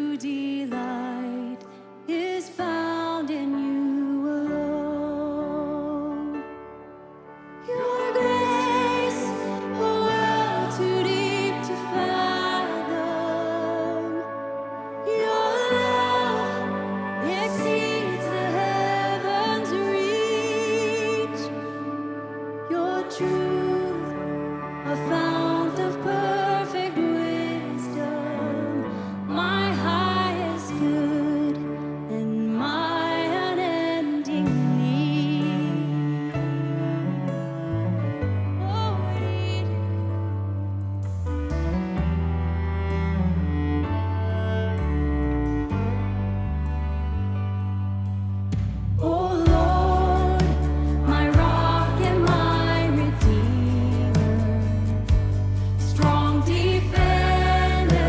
true delight is found in you alone. Your grace, a well too deep to fathom. Your love exceeds the heavens' reach. Your truth, a fount of perfect wisdom, my highest good and my unending need. Oh, oh Lord, my rock and my redeemer, strong defender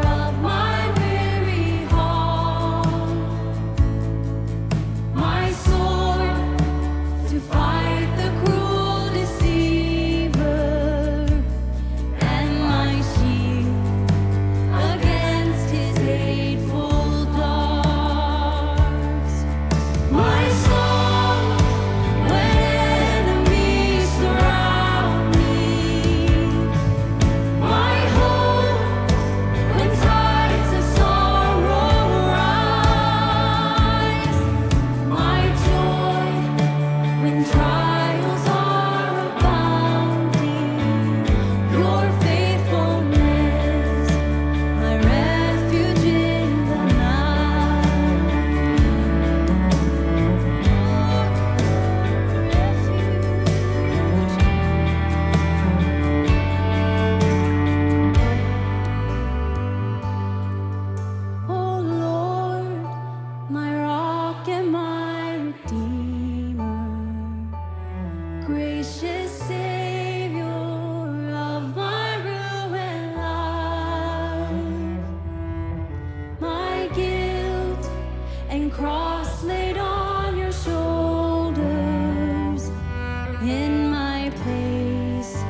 of my weary heart, my sword to fight the cruel deceiver, and my shield against his hateful darts. My song when enemies surround me, my hope when tides of sorrow rise, my joy when trials are abounding, your faithfulness, my refuge in the night. Oh Lord, my rock and my redeemer, gracious Savior of my ruined life, my guilt and cross laid on your shoulders. In my place,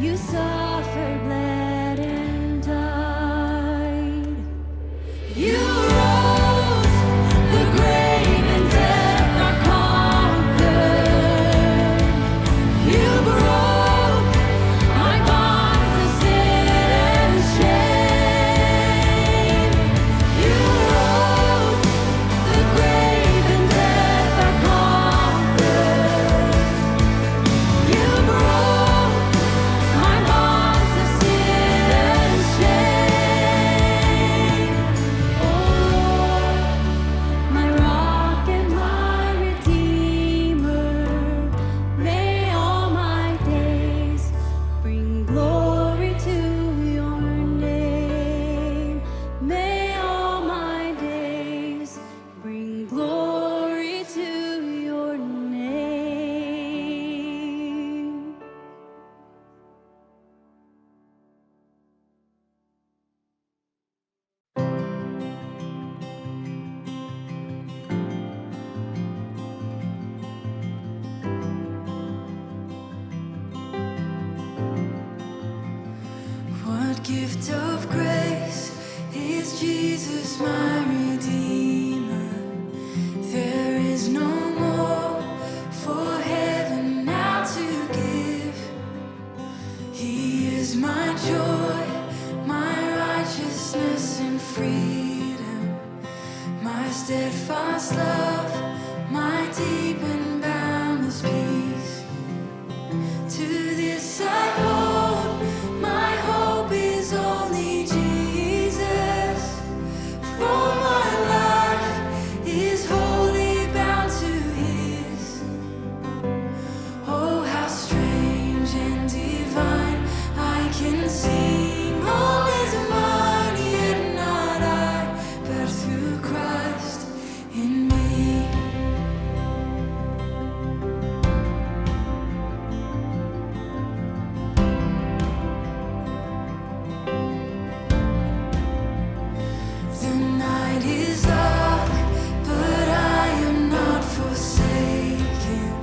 you suffered, bled, and died. You rose, the grave and death are conquered. You broke my bonds of sin and shame. You rose, the grave and death are conquered. You broke my bonds of sin and shame. Oh Lord, my rock and my redeemer, may all my days bring glory to your name. May all my days bring glory to your name. What gift of grace is Jesus, my Redeemer? There is no more for heaven now to give. He is my joy, my righteousness and freedom, my steadfast love, my deep and boundless peace. To this I hold, my hope is only Jesus. For my life is wholly bound to His. Oh, how strange and divine, I can sing all is mine, yet not I, but through Christ in me. The night is dark, but I am not forsaken.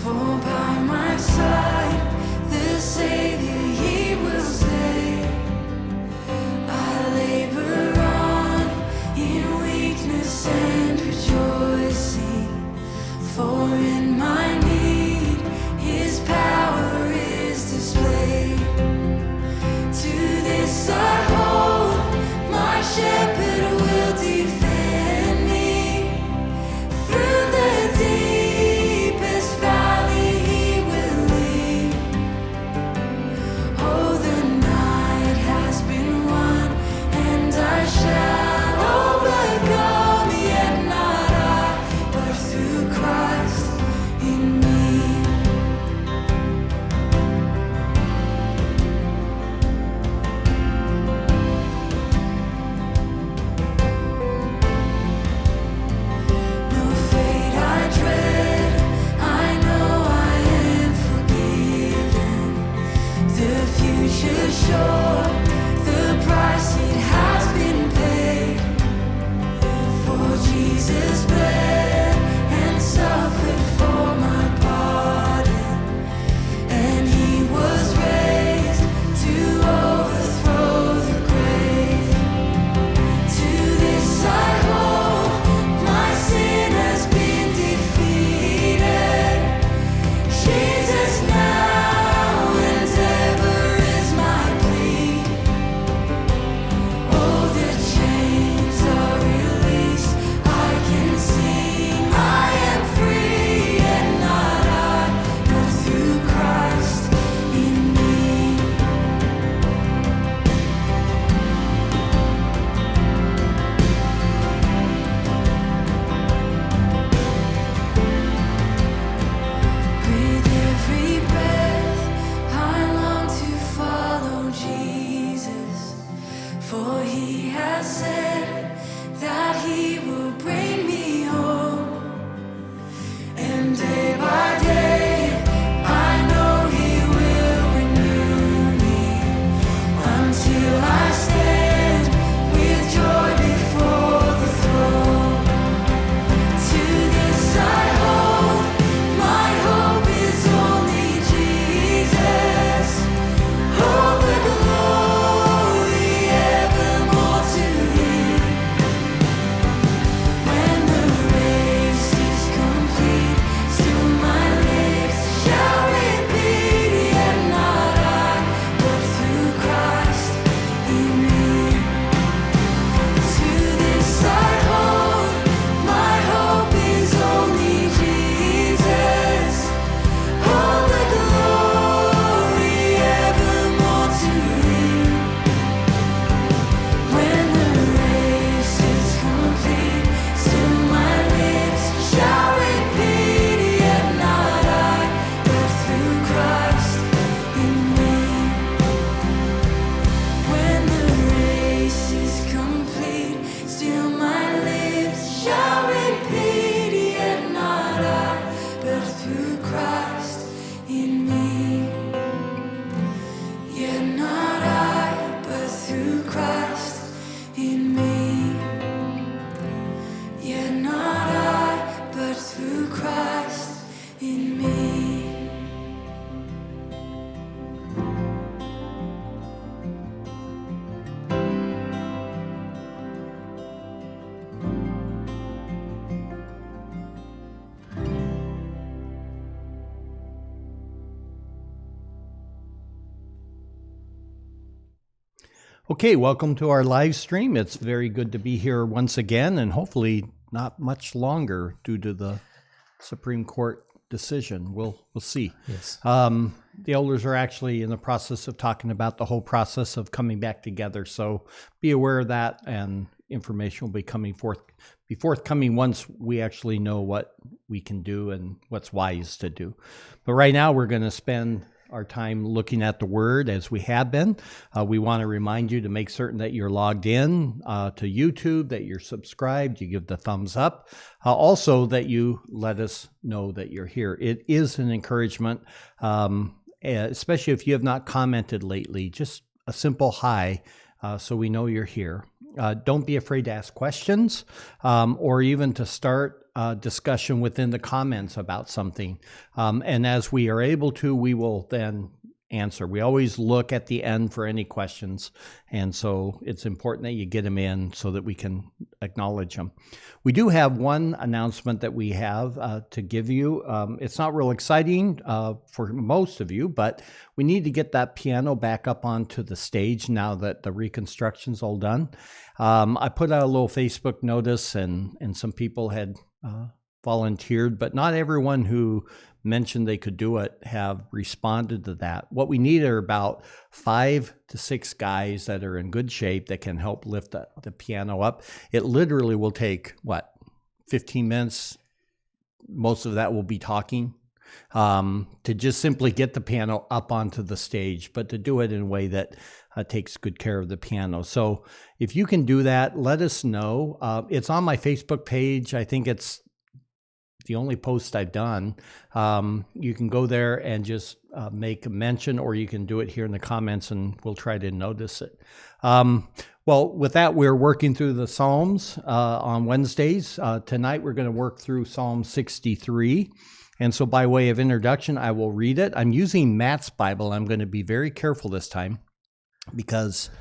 For by my side, the Savior, He will stay. I labor on Okay, welcome to our live stream. It's very good to be here once again, and hopefully not much longer due to the Supreme Court decision. We'll see. Yes. The elders are actually in the process of talking about the whole process of coming back together, so be aware of that, and information will be forthcoming once we actually know what we can do and what's wise to do. But right now, we're going to spend our time looking at the Word as we have been. We want to remind you to make certain that you're logged in to YouTube, that you're subscribed, you give the thumbs up. Also, that you let us know that you're here. It is an encouragement, especially if you have not commented lately. Just a simple hi, so we know you're here. Don't be afraid to ask questions or even to start discussion within the comments about something. And as we are able to, we will then answer. We always look at the end for any questions. And so it's important that you get them in so that we can acknowledge them. We do have one announcement that we have to give you. It's not real exciting for most of you, but we need to get that piano back up onto the stage now that the reconstruction's all done. I put out a little Facebook notice, and some people had volunteered, but not everyone who mentioned they could do it have responded to that. What we need are about 5 to 6 guys that are in good shape that can help lift the piano up. It literally will take, 15 minutes? Most of that will be talking to just simply get the piano up onto the stage, but to do it in a way that takes good care of the piano. So if you can do that, let us know. It's on my Facebook page. I think it's the only post I've done. You can go there and just make a mention, or you can do it here in the comments and we'll try to notice it. Well, with that, we're working through the Psalms on Wednesdays. Tonight, we're going to work through Psalm 63. And so by way of introduction, I will read it. I'm using Matt's Bible. I'm going to be very careful this time because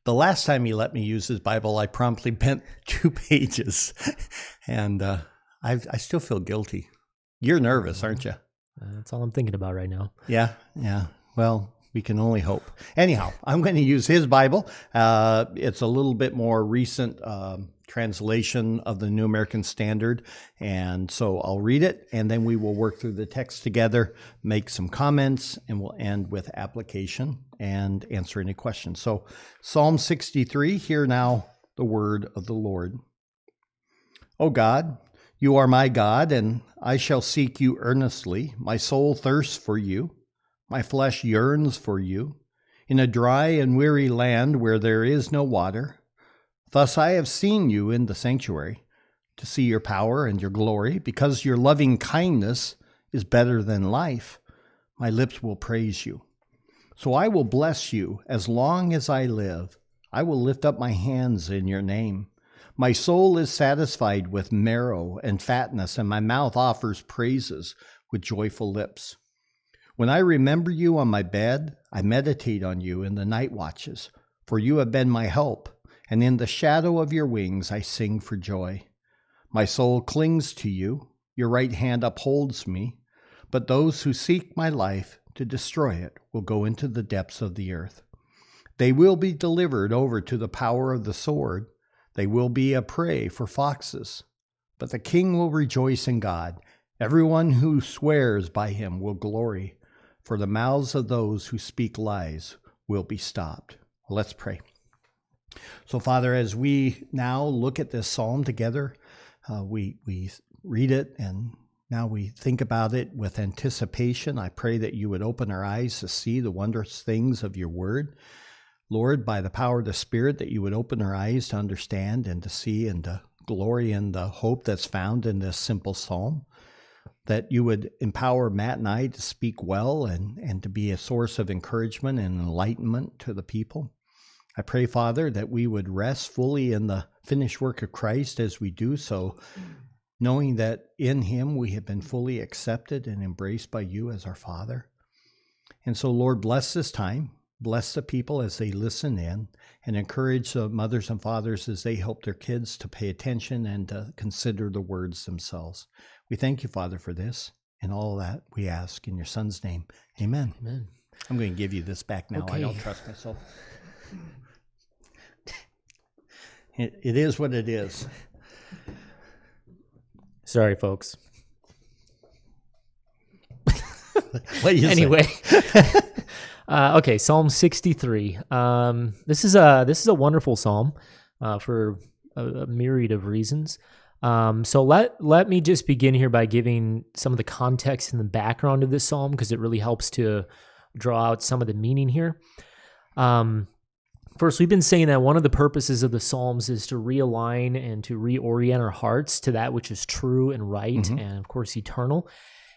the last time he let me use his Bible, I promptly bent 2 pages. And I still feel guilty. You're nervous, aren't you? That's all I'm thinking about right now. Yeah. Well, we can only hope. Anyhow, I'm going to use his Bible. It's a little bit more recent translation of the New American Standard. And so I'll read it, and then we will work through the text together, make some comments, and we'll end with application and answer any questions. So Psalm 63, hear now the word of the Lord. O God, you are my God, and I shall seek you earnestly. My soul thirsts for you. My flesh yearns for you, in a dry and weary land where there is no water. Thus I have seen you in the sanctuary, to see your power and your glory, because your loving kindness is better than life. My lips will praise you. So I will bless you as long as I live. I will lift up my hands in your name. My soul is satisfied with marrow and fatness, and my mouth offers praises with joyful lips. When I remember you on my bed, I meditate on you in the night watches, for you have been my help, and in the shadow of your wings I sing for joy. My soul clings to you, your right hand upholds me, but those who seek my life to destroy it will go into the depths of the earth. They will be delivered over to the power of the sword. They will be a prey for foxes, but the king will rejoice in God. Everyone who swears by him will glory, for the mouths of those who speak lies will be stopped. Well, let's pray. So, Father, as we now look at this psalm together, we read it and now we think about it with anticipation. I pray that you would open our eyes to see the wondrous things of your word. Lord, by the power of the Spirit, that you would open our eyes to understand and to see and to glory in the hope that's found in this simple psalm. That you would empower Matt and I to speak well and to be a source of encouragement and enlightenment to the people. I pray, Father, that we would rest fully in the finished work of Christ as we do so, knowing that in him we have been fully accepted and embraced by you as our Father. And so, Lord, bless this time. Bless the people as they listen in, and encourage the mothers and fathers as they help their kids to pay attention and to consider the words themselves. We thank you, Father, for this, and all that we ask in your Son's name. Amen. Amen. I'm going to give you this back now. Okay. I don't trust myself. It is what it is. Sorry, folks. What do you Anyway, okay, Psalm 63. This is a wonderful psalm for a myriad of reasons. So let me just begin here by giving some of the context and the background of this psalm, because it really helps to draw out some of the meaning here. First, we've been saying that one of the purposes of the Psalms is to realign and to reorient our hearts to that which is true and right, and of course eternal.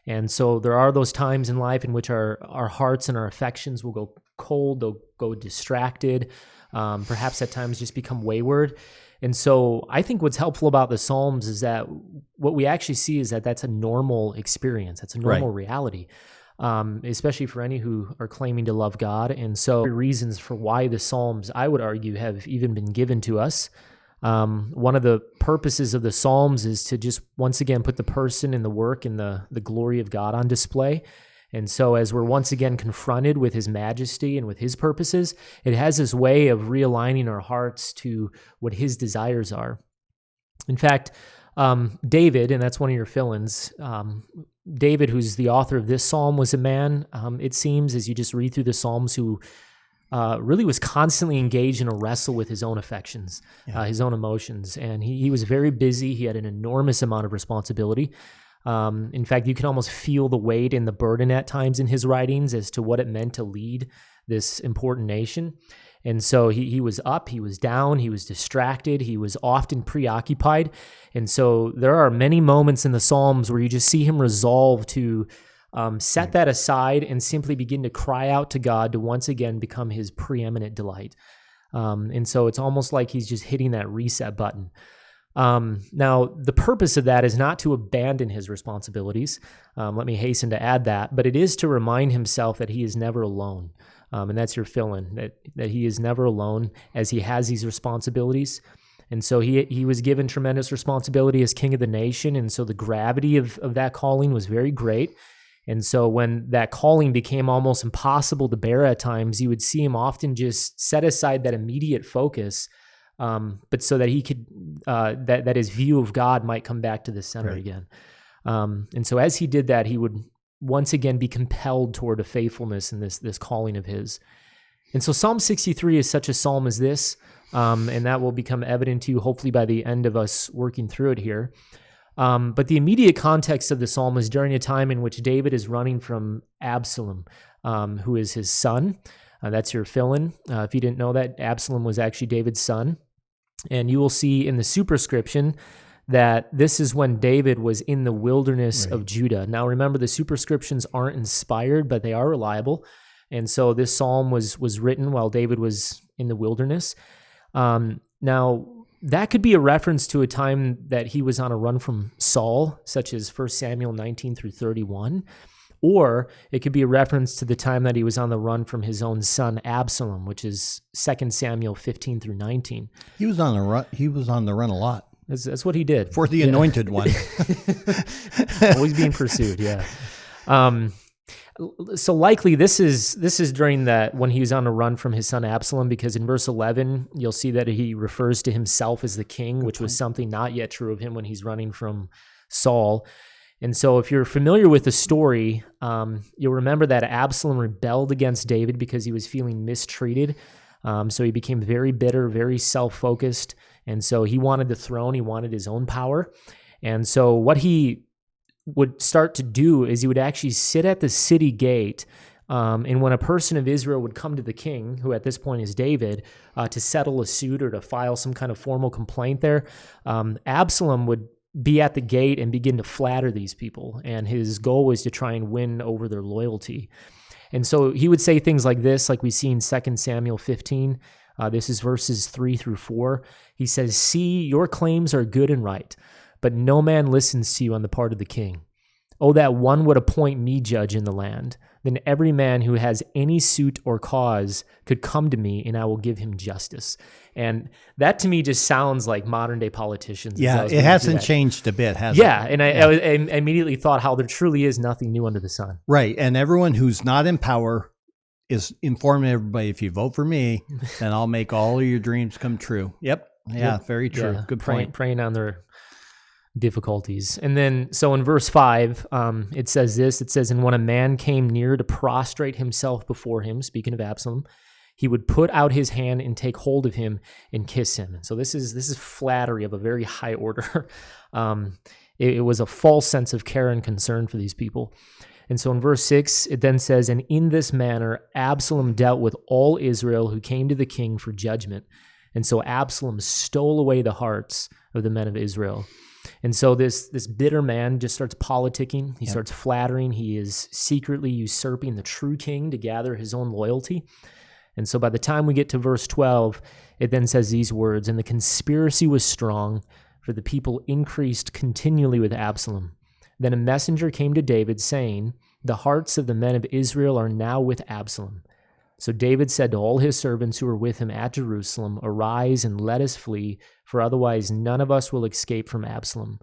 And so there are those times in life in which our hearts and our affections will go cold, they'll go distracted, perhaps at times just become wayward. And so I think what's helpful about the Psalms is that what we actually see is that that's a normal experience. That's a normal reality, especially for any who are claiming to love God. And so reasons for why the Psalms, I would argue, have even been given to us. One of the purposes of the Psalms is to just once again put the person and the work and the glory of God on display. And so as we're once again confronted with his majesty and with his purposes, it has this way of realigning our hearts to what his desires are. In fact, David, and that's one of your fill-ins, David, who's the author of this psalm, was a man, it seems, as you just read through the Psalms, who really was constantly engaged in a wrestle with his own affections, his own emotions. And he was very busy. He had an enormous amount of responsibility. In fact, you can almost feel the weight and the burden at times in his writings as to what it meant to lead this important nation. And so he was up, he was down, he was distracted, he was often preoccupied. And so there are many moments in the Psalms where you just see him resolve to set that aside and simply begin to cry out to God to once again become his preeminent delight. And so it's almost like he's just hitting that reset button. Now, the purpose of that is not to abandon his responsibilities. Let me hasten to add that, but it is to remind himself that he is never alone. And that's your fill-in, that he is never alone as he has these responsibilities. And so he was given tremendous responsibility as king of the nation. And so the gravity of that calling was very great. And so when that calling became almost impossible to bear at times, you would see him often just set aside that immediate focus, but so that he could, that his view of God might come back to the center again. And so as he did that, he would once again be compelled toward a faithfulness in this calling of his. And so Psalm 63 is such a psalm as this, and that will become evident to you hopefully by the end of us working through it here. But the immediate context of the psalm is during a time in which David is running from Absalom, who is his son. That's your fill-in. If you didn't know that, Absalom was actually David's son. And you will see in the superscription that this is when David was in the wilderness of Judah. Now remember, the superscriptions aren't inspired, but they are reliable. And so this psalm was written while David was in the wilderness. Now, that could be a reference to a time that he was on a run from Saul, such as 1 Samuel 19 through 31. Or it could be a reference to the time that he was on the run from his own son Absalom, which is 2 Samuel 15 through 19. He was on the run. He was on the run a lot. That's what he did. For the anointed one. Always being pursued, yeah. So likely this is during that when he was on a run from his son Absalom, because in verse 11, you'll see that he refers to himself as the king, which was something not yet true of him when he's running from Saul. And so if you're familiar with the story, you'll remember that Absalom rebelled against David because he was feeling mistreated. So he became very bitter, very self-focused. And so he wanted the throne. He wanted his own power. And so what he would start to do is he would actually sit at the city gate. And when a person of Israel would come to the king, who at this point is David, to settle a suit or to file some kind of formal complaint there, Absalom would be at the gate and begin to flatter these people. And his goal was to try and win over their loyalty. And so he would say things like this, like we see in 2 Samuel 15. This is verses 3 through 4. He says, "See, your claims are good and right, but no man listens to you on the part of the king. Oh, that one would appoint me judge in the land. Then every man who has any suit or cause could come to me, and I will give him justice." And that to me just sounds like modern day politicians. Yeah, it hasn't changed a bit, has it? Yeah, and I immediately thought how there truly is nothing new under the sun. Right, and everyone who's not in power is informing everybody, if you vote for me, then I'll make all of your dreams come true. Yep. Yeah, very true. Yeah, Good point. Preying on their difficulties. And then, so in verse 5, it says this, it says, and when a man came near to prostrate himself before him, speaking of Absalom, he would put out his hand and take hold of him and kiss him. So this is flattery of a very high order. It was a false sense of care and concern for these people. And so in verse 6, it then says, and in this manner, Absalom dealt with all Israel who came to the king for judgment. And so Absalom stole away the hearts of the men of Israel. And so this bitter man just starts politicking. He starts flattering. He is secretly usurping the true king to gather his own loyalty. And so by the time we get to verse 12, it then says these words, and the conspiracy was strong, for the people increased continually with Absalom. Then a messenger came to David, saying, the hearts of the men of Israel are now with Absalom. So David said to all his servants who were with him at Jerusalem, arise and let us flee, for otherwise none of us will escape from Absalom.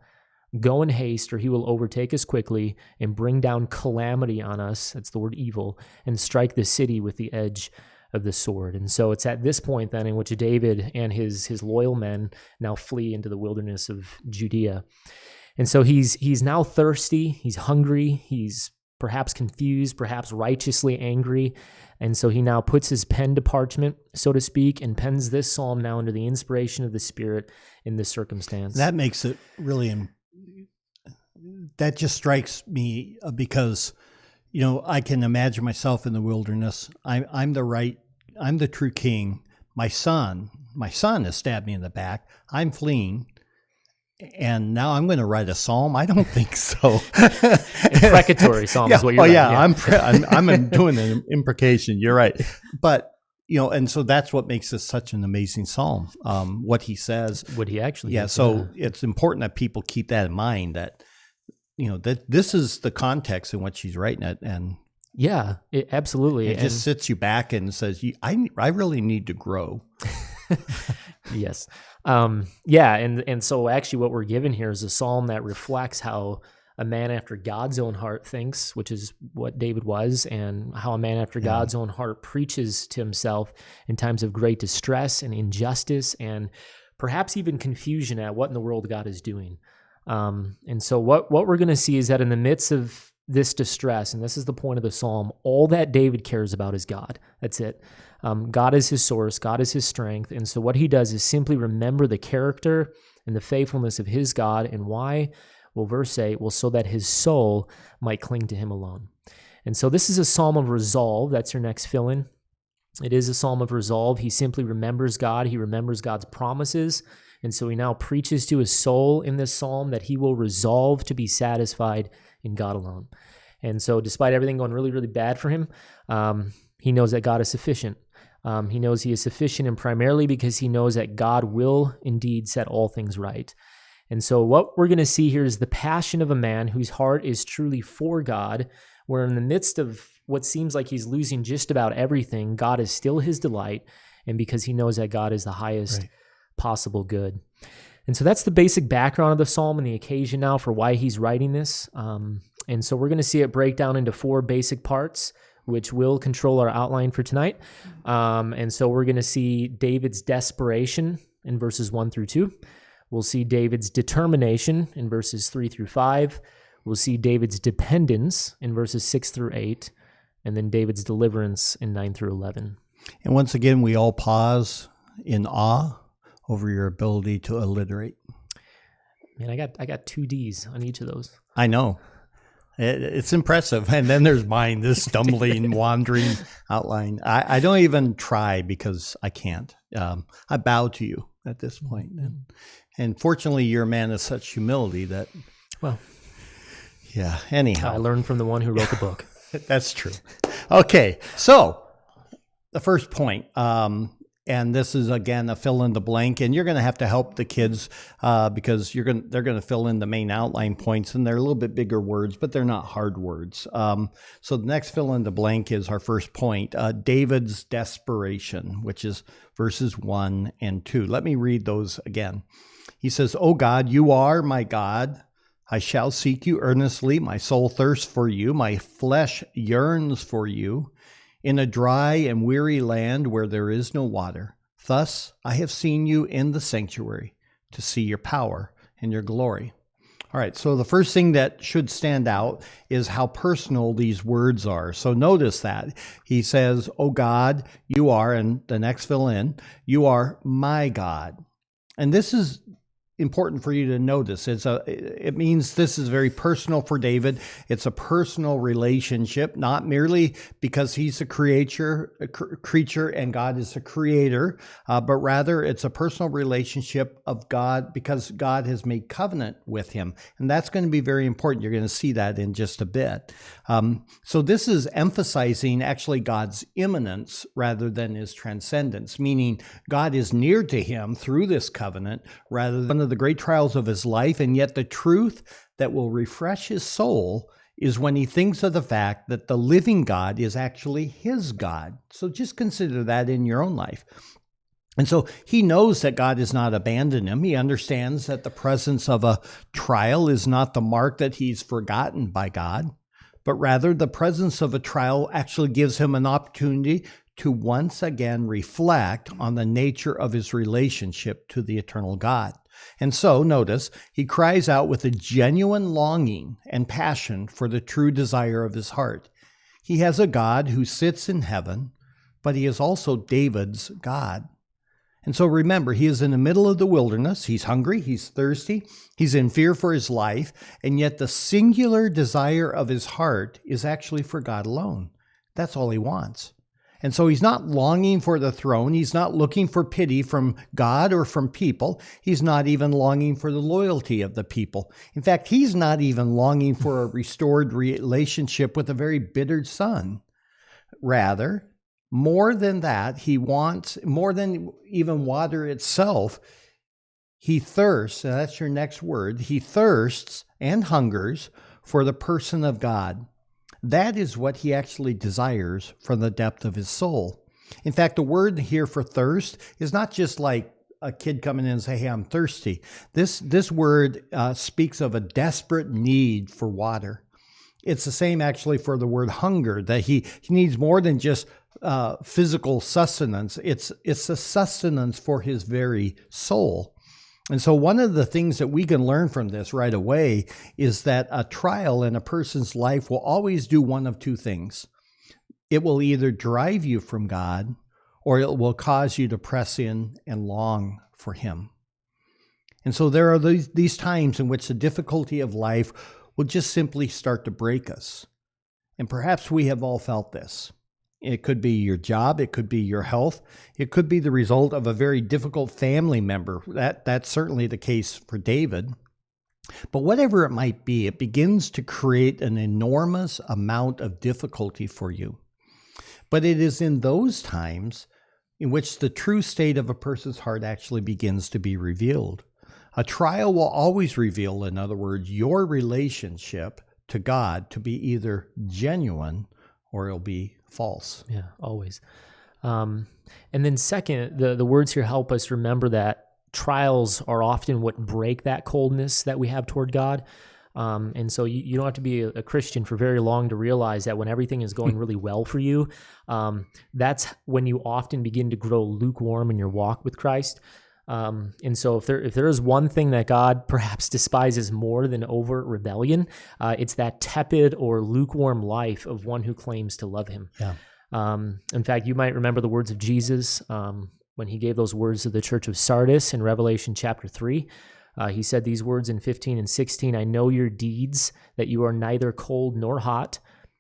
Go in haste, or he will overtake us quickly and bring down calamity on us, that's the word evil, and strike the city with the edge of the sword. And so it's at this point then in which David and his loyal men now flee into the wilderness of Judea. And so he's now thirsty, he's hungry, he's perhaps confused, perhaps righteously angry. And so he now puts his pen to parchment, so to speak, and pens this psalm now under the inspiration of the Spirit in this circumstance. That makes it really, that just strikes me because, I can imagine myself in the wilderness. I'm the true king. My son has stabbed me in the back. I'm fleeing. And now I'm going to write a psalm? I don't think so. Imprecatory psalm is what you're writing. I'm doing an imprecation. You're right. But, and so that's what makes this such an amazing psalm, what he says. What he actually does. So it's important that people keep that in mind, that, that this is the context in which he's writing it. And yeah, absolutely. It just sits you back and says, I really need to grow. Yes. And so actually what we're given here is a psalm that reflects how a man after God's own heart thinks, which is what David was, and how a man after God's own heart preaches to himself in times of great distress and injustice and perhaps even confusion at what in the world God is doing. And so what we're going to see is that in the midst of this distress, and this is the point of the psalm, all that David cares about is God. That's it. God is his source. God is his strength. And so what he does is simply remember the character and the faithfulness of his God. And why? Well, verse 8, so that his soul might cling to him alone. And so this is a psalm of resolve. That's your next fill-in. It is a psalm of resolve. He simply remembers God. He remembers God's promises. And so he now preaches to his soul in this psalm that he will resolve to be satisfied in God alone. And so despite everything going really, really bad for him, he knows that God is sufficient. He knows he is sufficient, and primarily because he knows that God will indeed set all things right. And so what we're going to see here is the passion of a man whose heart is truly for God, where in the midst of what seems like he's losing just about everything, God is still his delight, and because he knows that God is the highest possible good. And so that's the basic background of the psalm and the occasion now for why he's writing this. And so we're going to see it break down into 4 basic parts, which will control our outline for tonight. And so we're going to see David's desperation in verses 1 through 2. We'll see David's determination in verses 3 through 5. We'll see David's dependence in verses 6 through 8, and then David's deliverance in 9 through 11. And once again, we all pause in awe over your ability to alliterate. Man, I got 2 Ds on each of those. I know. It's impressive. And then there's mine, this stumbling, wandering outline. I don't even try because I can't. I bow to you at this point. And fortunately, you're a man of such humility that, well, yeah, anyhow. I learned from the one who wrote the book. That's true. Okay, so the first point, and this is, again, a fill in the blank, and you're going to have to help the kids because they're going to fill in the main outline points, and they're a little bit bigger words, but they're not hard words. So the next fill in the blank is our first point, David's desperation, which is verses 1 and 2. Let me read those again. He says, "O God, you are my God. I shall seek you earnestly. My soul thirsts for you. My flesh yearns for you. In a dry and weary land where there is no water, Thus I have seen you in the sanctuary to see your power and your glory. All right, so the first thing that should stand out is how personal these words are. So notice that. He says, "Oh God, you are," and the next fill in, "you are my God." And this is important for you to notice. It means this is very personal for David. It's a personal relationship, not merely because he's a creature and God is a creator, but rather it's a personal relationship of God because God has made covenant with him. And that's going to be very important. You're going to see that in just a bit. So this is emphasizing actually God's immanence rather than his transcendence, meaning God is near to him through this covenant rather than one of the great trials of his life. And yet the truth that will refresh his soul is when he thinks of the fact that the living God is actually his God. So just consider that in your own life. And so he knows that God has not abandoned him. He understands that the presence of a trial is not the mark that he's forgotten by God, but rather the presence of a trial actually gives him an opportunity to once again reflect on the nature of his relationship to the eternal God. And so, notice, he cries out with a genuine longing and passion for the true desire of his heart. He has a God who sits in heaven, but he is also David's God. And so remember, he is in the middle of the wilderness. He's hungry, he's thirsty, he's in fear for his life, and yet the singular desire of his heart is actually for God alone. That's all he wants. And so he's not longing for the throne. He's not looking for pity from God or from people. He's not even longing for the loyalty of the people. In fact, he's not even longing for a restored relationship with a very bitter son. Rather, more than that, he wants, more than even water itself, he thirsts, and that's your next word, he thirsts and hungers for the person of God. That is what he actually desires from the depth of his soul. In fact, the word here for thirst is not just like a kid coming in and say, "Hey, I'm thirsty." This word speaks of a desperate need for water. It's the same actually for the word hunger, that he needs more than just physical sustenance. It's a sustenance for his very soul. And so one of the things that we can learn from this right away is that a trial in a person's life will always do one of two things. It will either drive you from God, or it will cause you to press in and long for him. And so there are these times in which the difficulty of life will just simply start to break us. And perhaps we have all felt this. It could be your job. It could be your health. It could be the result of a very difficult family member. That's certainly the case for David. But whatever it might be, it begins to create an enormous amount of difficulty for you. But it is in those times in which the true state of a person's heart actually begins to be revealed. A trial will always reveal, in other words, your relationship to God to be either genuine or it'll be false. Yeah, always. And then second, the words here help us remember that trials are often what break that coldness that we have toward God. And so you don't have to be a Christian for very long to realize that when everything is going really well for you, that's when you often begin to grow lukewarm in your walk with Christ. And so if there is one thing that God perhaps despises more than overt rebellion, it's that tepid or lukewarm life of one who claims to love him. Yeah. In fact, you might remember the words of Jesus when he gave those words to the church of Sardis in Revelation chapter 3. He said these words in 15 and 16, "I know your deeds, that you are neither cold nor hot.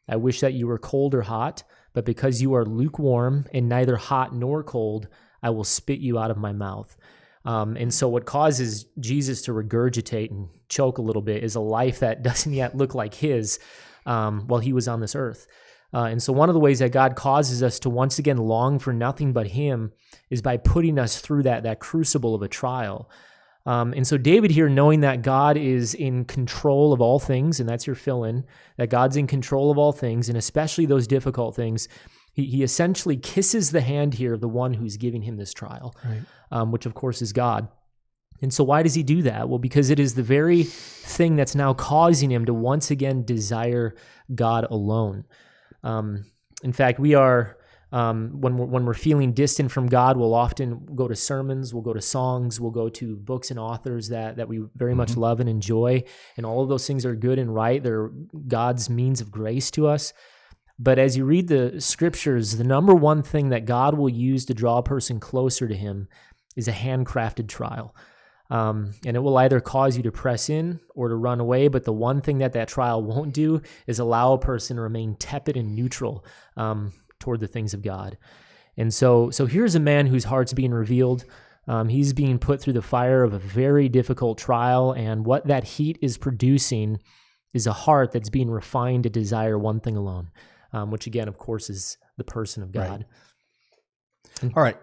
I wish that you were cold or hot, but because you are lukewarm and neither hot nor cold, I will spit you out of my mouth." And so what causes Jesus to regurgitate and choke a little bit is a life that doesn't yet look like his while he was on this earth. And so one of the ways that God causes us to once again long for nothing but him is by putting us through that crucible of a trial. And so David here, knowing that God is in control of all things, and that's your fill-in, that God's in control of all things, and especially those difficult things, he essentially kisses the hand here of the one who's giving him this trial, right. Which of course is God. And so why does he do that? Well, because it is the very thing that's now causing him to once again desire God alone. In fact, we are When we're feeling distant from God, we'll often go to sermons, we'll go to songs, we'll go to books and authors that we very much love and enjoy. And all of those things are good and right. They're God's means of grace to us. But as you read the scriptures, the number one thing that God will use to draw a person closer to him is a handcrafted trial. And it will either cause you to press in or to run away. But the one thing that trial won't do is allow a person to remain tepid and neutral toward the things of God. And so here's a man whose heart's being revealed. He's being put through the fire of a very difficult trial. And what that heat is producing is a heart that's being refined to desire one thing alone, which again, of course, is the person of God. Right. All right.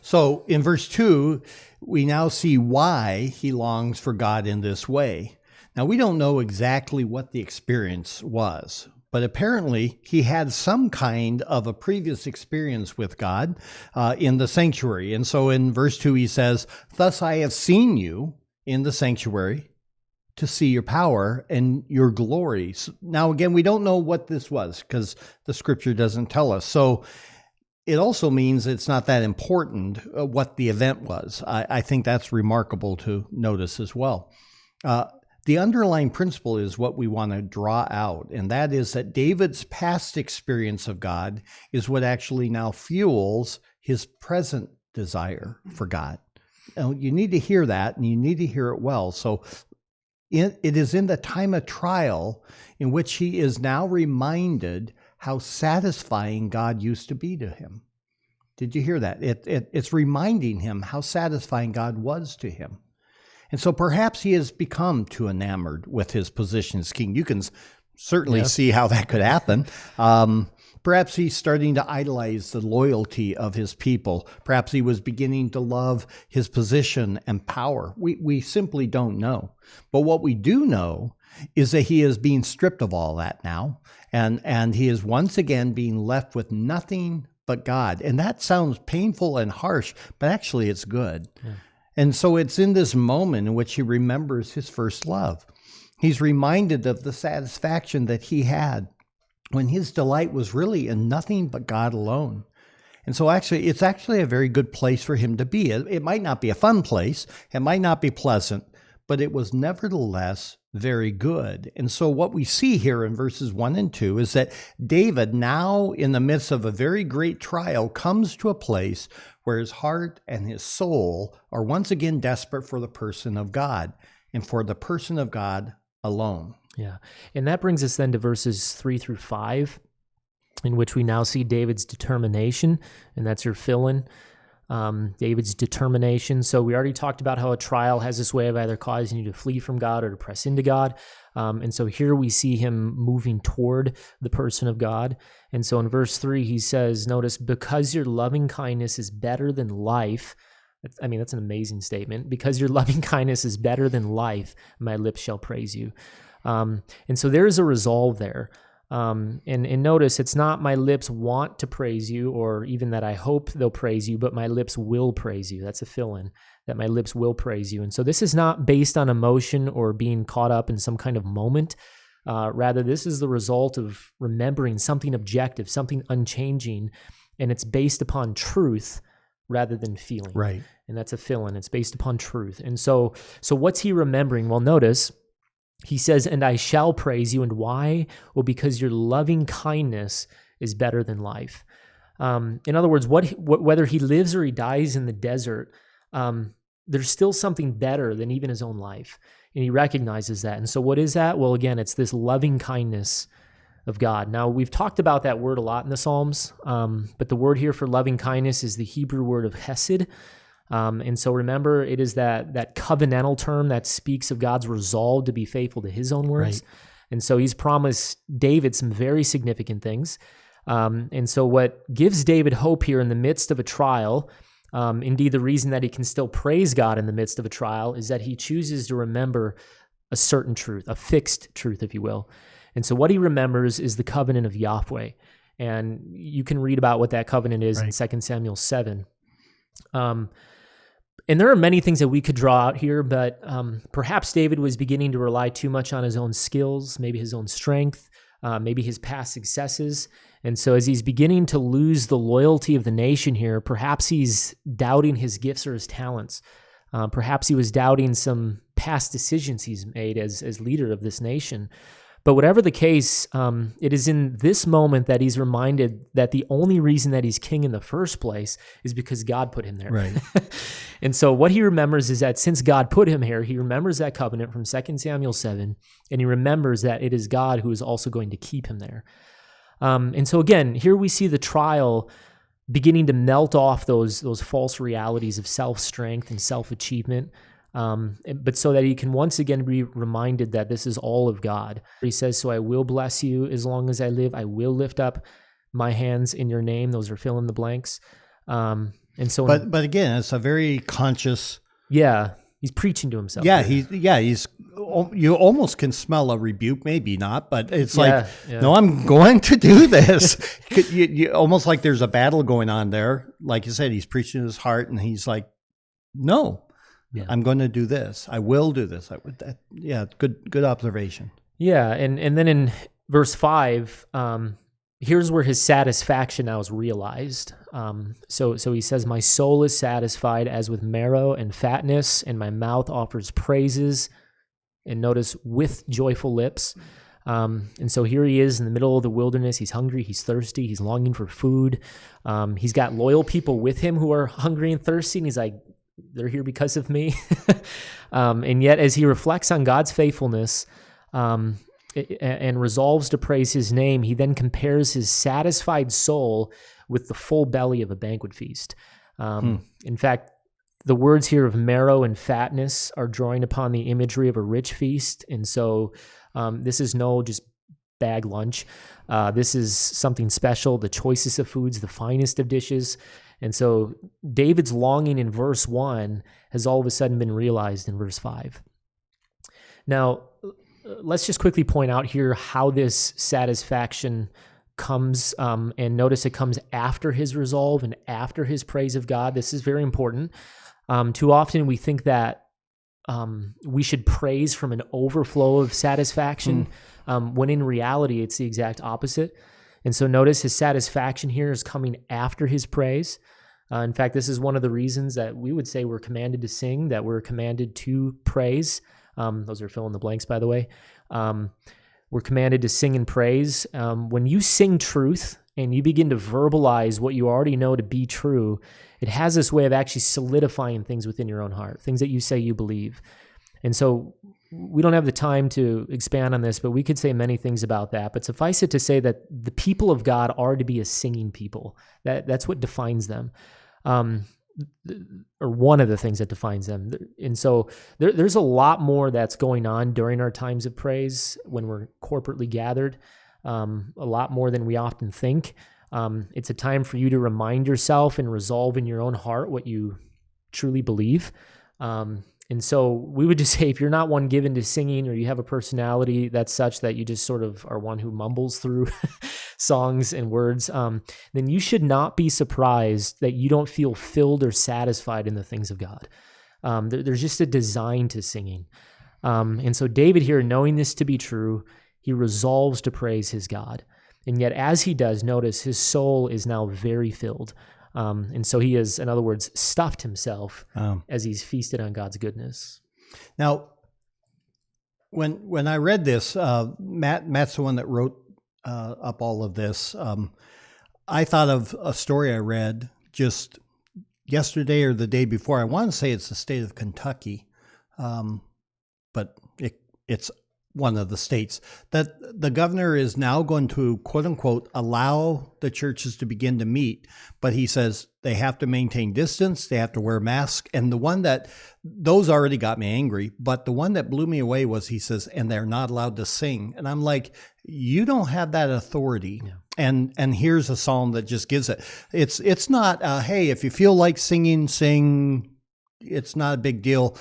So in verse 2, we now see why he longs for God in this way. Now, we don't know exactly what the experience was, but apparently he had some kind of a previous experience with God in the sanctuary. And so in verse 2, he says, "Thus I have seen you in the sanctuary to see your power and your glory." Now, again, we don't know what this was because the scripture doesn't tell us. So it also means it's not that important what the event was. I think that's remarkable to notice as well. The underlying principle is what we want to draw out, and that is that David's past experience of God is what actually now fuels his present desire for God. Now, you need to hear that, and you need to hear it well. So it is in the time of trial in which he is now reminded how satisfying God used to be to him. Did you hear that? It's reminding him how satisfying God was to him. And so perhaps he has become too enamored with his position as king. You can certainly see how that could happen. Perhaps he's starting to idolize the loyalty of his people. Perhaps he was beginning to love his position and power. We simply don't know. But what we do know is that he is being stripped of all that now, and he is once again being left with nothing but God. And that sounds painful and harsh, but actually it's good. Yeah. And so it's in this moment in which he remembers his first love. He's reminded of the satisfaction that he had when his delight was really in nothing but God alone. And so it's actually a very good place for him to be. It might not be a fun place, it might not be pleasant, but it was nevertheless very good. And so what we see here in verses 1 and 2 is that David, now in the midst of a very great trial, comes to a place where his heart and his soul are once again desperate for the person of God and for the person of God alone. Yeah. And that brings us then to verses 3 through 5, in which we now see David's determination, and that's your fill-in. David's determination. So we already talked about how a trial has this way of either causing you to flee from God or to press into God. And so here we see him moving toward the person of God. And so in verse 3, he says, notice, because your loving kindness is better than life. That's an amazing statement. Because your loving kindness is better than life, my lips shall praise you. And so there is a resolve there. And notice, it's not my lips want to praise you, or even that I hope they'll praise you, but my lips will praise you. That's a fill-in, that my lips will praise you. And so this is not based on emotion or being caught up in some kind of moment. Rather, this is the result of remembering something objective, something unchanging, and it's based upon truth rather than feeling. Right. And that's a fill-in. It's based upon truth. And so what's he remembering? Well, notice, he says, and I shall praise you. And why? Well, because your loving kindness is better than life. In other words, whether he lives or he dies in the desert, there's still something better than even his own life. And he recognizes that. And so what is that? Well, again, it's this loving kindness of God. Now, we've talked about that word a lot in the Psalms, but the word here for loving kindness is the Hebrew word of hesed. And so remember, it is that covenantal term that speaks of God's resolve to be faithful to his own words. Right. And so he's promised David some very significant things. And so what gives David hope here in the midst of a trial, indeed the reason that he can still praise God in the midst of a trial, is that he chooses to remember a certain truth, a fixed truth, if you will. And so what he remembers is the covenant of Yahweh. And you can read about what that covenant is in 2 Samuel 7. And there are many things that we could draw out here, but perhaps David was beginning to rely too much on his own skills, maybe his own strength, maybe his past successes. And so as he's beginning to lose the loyalty of the nation here, perhaps he's doubting his gifts or his talents. Perhaps he was doubting some past decisions he's made as leader of this nation. But whatever the case, it is in this moment that he's reminded that the only reason that he's king in the first place is because God put him there. Right. And so what he remembers is that since God put him here, he remembers that covenant from 2 Samuel 7, and he remembers that it is God who is also going to keep him there. And so again, here we see the trial beginning to melt off those false realities of self-strength and self-achievement, but so that he can once again be reminded that this is all of God. He says, so I will bless you as long as I live. I will lift up my hands in your name. Those are fill in the blanks. And so, but again, it's a very conscious. Yeah, he's preaching to himself. Yeah, he's. You almost can smell a rebuke, maybe not, but it's no, I'm going to do this. you almost like there's a battle going on there. Like you said, he's preaching his heart, and he's like, no. Yeah. I'm going to do this. I will do this. Good observation. Yeah, and then in verse 5, here's where his satisfaction now is realized. So he says, my soul is satisfied as with marrow and fatness, and my mouth offers praises. And notice, with joyful lips. And so here he is in the middle of the wilderness. He's hungry, he's thirsty, he's longing for food. He's got loyal people with him who are hungry and thirsty, and he's like, they're here because of me. And yet, as he reflects on God's faithfulness and resolves to praise his name, he then compares his satisfied soul with the full belly of a banquet feast. In fact, the words here of marrow and fatness are drawing upon the imagery of a rich feast. And so this is no just bag lunch. This is something special, the choicest of foods, the finest of dishes. And so David's longing in verse 1 has all of a sudden been realized in verse 5. Now, let's just quickly point out here how this satisfaction comes, and notice it comes after his resolve and after his praise of God. This is very important. Too often we think that we should praise from an overflow of satisfaction, when in reality it's the exact opposite. And so notice his satisfaction here is coming after his praise. In fact, this is one of the reasons that we would say we're commanded to sing, that we're commanded to praise. Those are fill in the blanks, by the way. We're commanded to sing and praise. When you sing truth and you begin to verbalize what you already know to be true, it has this way of actually solidifying things within your own heart, things that you say you believe. And so we don't have the time to expand on this, but we could say many things about that. But suffice it to say that the people of God are to be a singing people. That's what defines them, or one of the things that defines them. And so there's a lot more that's going on during our times of praise when we're corporately gathered, a lot more than we often think. It's a time for you to remind yourself and resolve in your own heart what you truly believe. And so we would just say, if you're not one given to singing, or you have a personality that's such that you just sort of are one who mumbles through songs and words, then you should not be surprised that you don't feel filled or satisfied in the things of God. There's just a design to singing. And so David here, knowing this to be true, he resolves to praise his God. And yet as he does, notice his soul is now very filled. And so he has, in other words, stuffed himself as he's feasted on God's goodness. Now, when I read this, Matt's the one that wrote up all of this. I thought of a story I read just yesterday or the day before. I want to say it's the state of Kentucky, but it's one of the states, that the governor is now going to, quote unquote, allow the churches to begin to meet. But he says they have to maintain distance, they have to wear masks. And those already got me angry. But the one that blew me away was, he says, and they're not allowed to sing. And I'm like, you don't have that authority. Yeah. And here's a psalm that just gives it. It's not, hey, if you feel like singing, sing. It's not a big deal.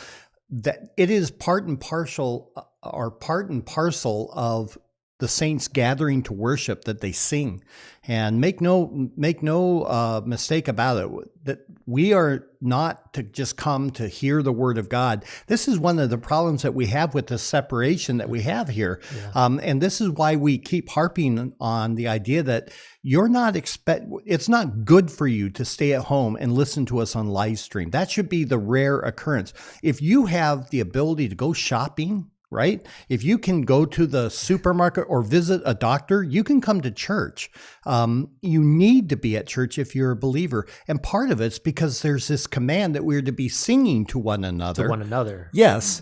That it is part and parcel of the saints gathering to worship that they sing. And make no mistake about it, that we are not to just come to hear the word of God. This is one of the problems that we have with the separation that we have here. Yeah. And this is why we keep harping on the idea that it's not good for you to stay at home and listen to us on live stream. That should be the rare occurrence. If you have the ability to go shopping, right? If you can go to the supermarket or visit a doctor, you can come to church. You need to be at church if you're a believer. And part of it's because there's this command that we're to be singing to one another. To one another. Yes.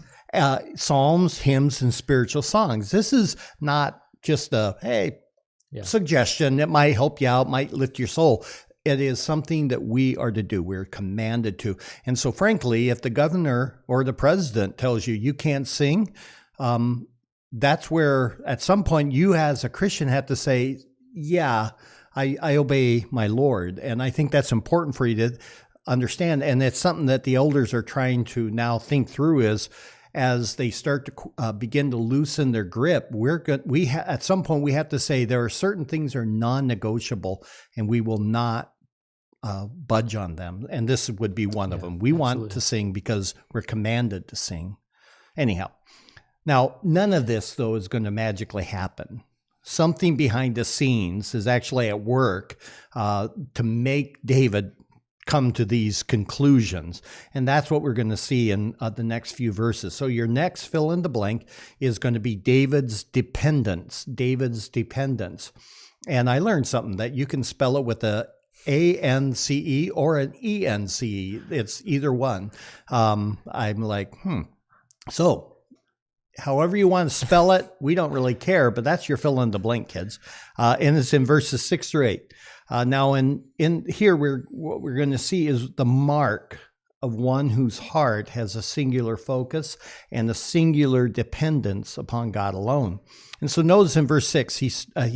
Psalms, hymns, and spiritual songs. This is not just suggestion that might help you out, might lift your soul. It is something that we are to do. We're commanded to. And so frankly, if the governor or the president tells you can't sing, that's where at some point you as a Christian have to say, yeah, I obey my Lord. And I think that's important for you to understand. And it's something that the elders are trying to now think through is as they start to begin to loosen their grip, at some point we have to say there are certain things that are non-negotiable and we will not budge on them. And this would be one of them. We want to sing because we're commanded to sing. Anyhow, now none of this though is going to magically happen. Something behind the scenes is actually at work to make David come to these conclusions. And that's what we're going to see in the next few verses. So your next fill in the blank is going to be David's dependence. David's dependence. And I learned something that you can spell it with a A-N-C-E or an E-N-C-E. It's either one. I'm like, So however you want to spell it, we don't really care, but that's your fill in the blank, kids. And it's in verses 6 through 8. Now in here, what we're going to see is the mark of one whose heart has a singular focus and a singular dependence upon God alone. And so notice in verse 6, he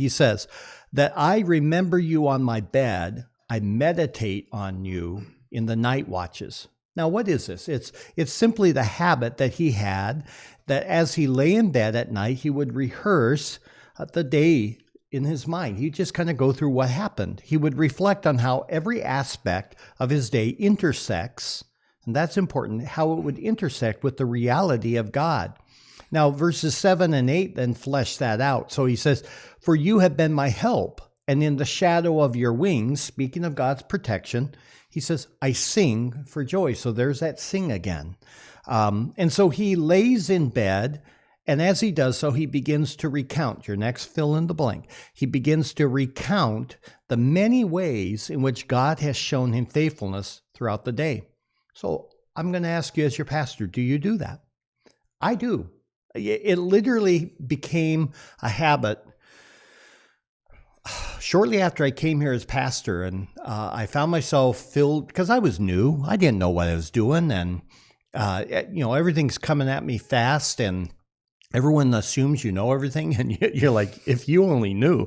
says, that I remember you on my bed, I meditate on you in the night watches. Now, what is this? It's simply the habit that he had that as he lay in bed at night, he would rehearse the day in his mind. He'd just kind of go through what happened. He would reflect on how every aspect of his day intersects, and that's important, how it would intersect with the reality of God. Now, verses 7 and 8 then flesh that out. So he says, for you have been my help, and in the shadow of your wings, speaking of God's protection, he says, I sing for joy. So there's that sing again. And so he lays in bed, and as he does so, he begins to recount. Your next fill in the blank. He begins to recount the many ways in which God has shown him faithfulness throughout the day. So I'm going to ask you as your pastor, do you do that? I do. It literally became a habit shortly after I came here as pastor, and I found myself filled, because I was new. I didn't know what I was doing, and everything's coming at me fast, and everyone assumes you know everything, and you're like, if you only knew.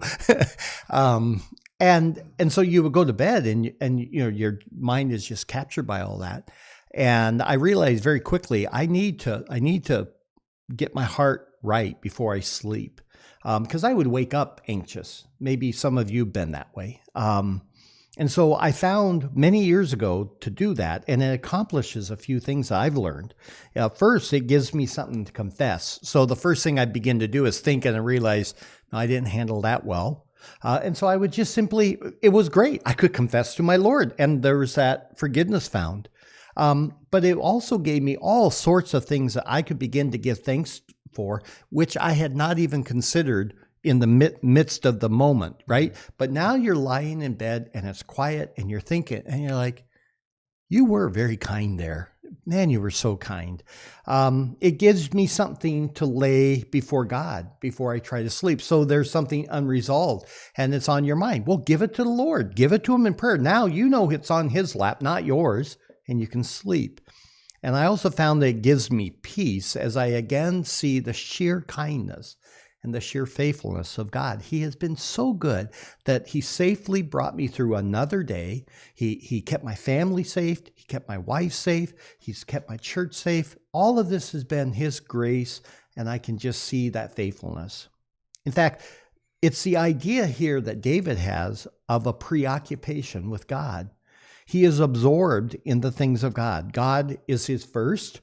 And so you would go to bed, and your mind is just captured by all that. And I realized very quickly I need to get my heart right before I sleep, because I would wake up anxious. Maybe some of you've been that way. And so I found many years ago to do that, and it accomplishes a few things I've learned. First, it gives me something to confess. So the first thing I begin to do is think, and I realize, no, I didn't handle that well. And so I would just simply, it was great. I could confess to my Lord, and there was that forgiveness found. But it also gave me all sorts of things that I could begin to give thanks for, which I had not even considered in the midst of the moment, right? But now you're lying in bed and it's quiet and you're thinking, and you're like, you were very kind there. Man, you were so kind. It gives me something to lay before God before I try to sleep. So there's something unresolved and it's on your mind. Well, give it to the Lord. Give it to him in prayer. Now you know it's on his lap, not yours, and you can sleep. And I also found that it gives me peace as I again see the sheer kindness and the sheer faithfulness of God. He has been so good that he safely brought me through another day. He kept my family safe. He kept my wife safe. He's kept my church safe. All of this has been his grace, and I can just see that faithfulness. In fact, it's the idea here that David has of a preoccupation with God. He is absorbed in the things of God. God is his first